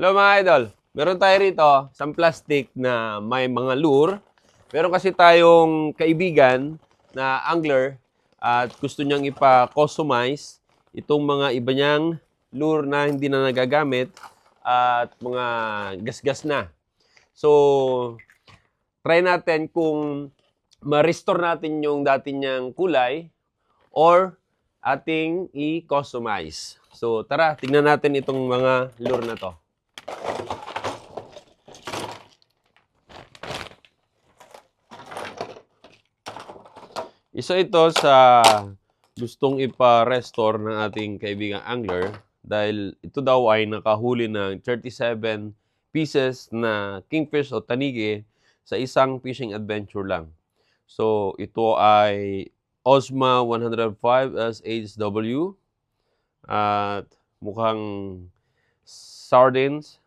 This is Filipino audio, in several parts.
Hello mga idol. Meron tayo rito isang plastic na may mga lure. Meron kasi tayong kaibigan na angler at gusto niyang ipa-customize itong mga iba niyang lure na hindi na nagagamit at mga gasgas na. So, try natin kung ma-restore natin yung dati niyang kulay or ating i-customize. So, tara, tingnan natin itong mga lure na to. Isa ito sa gustong ipa-restore ng ating kaibigang angler dahil ito daw ay nakahuli ng 37 pieces na kingfish o tanigi sa isang fishing adventure lang. So, ito ay Osma 105 SHW at mukhang sardines.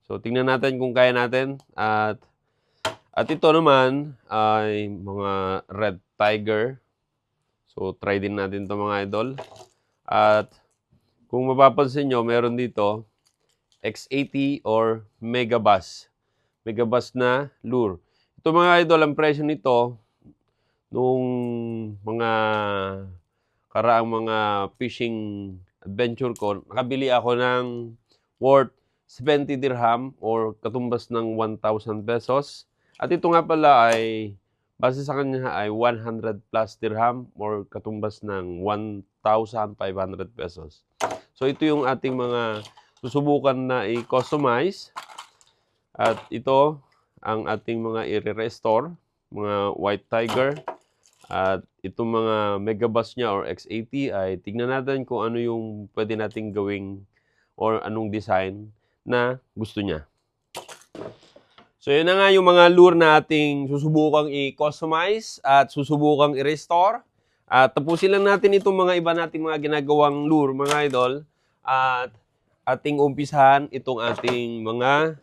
So, tingnan natin kung kaya natin at ito naman ay mga red tiger. So, try din natin ito mga idol. At kung mapapansin nyo, meron dito X80 or Megabass. Megabass na lure. Ito mga idol, ang presyo nito nung mga karaang mga fishing adventure ko, nakabili ako ng worth 70 dirham or katumbas ng 1,000 pesos. At ito nga pala ay, base sa kanya ay 100 plus dirham or katumbas ng 1,500 pesos. So ito yung ating mga susubukan na i-customize. At ito ang ating mga i-restore, mga white tiger. At itong mga Megabass niya or X80 ay tignan natin kung ano yung pwede nating gawing or anong design na gusto niya. So, yun na nga yung mga lure na ating susubukang i-customize at susubukang i-restore. At tapusin lang natin itong mga iba nating mga ginagawang lure, mga idol. At ating umpisahan itong ating mga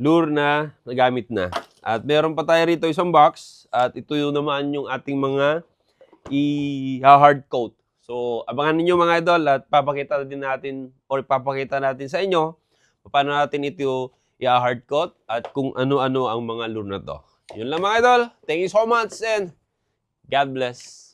lure na nagamit na. At meron pa tayo rito isang box. At ito yung naman yung ating mga i-hard coat. So, abangan ninyo mga idol at papakita din natin or papakita natin sa inyo paano natin ito i-hard coat at kung ano-ano ang mga lure na to. Yun lang mga idol. Thank you so much and God bless.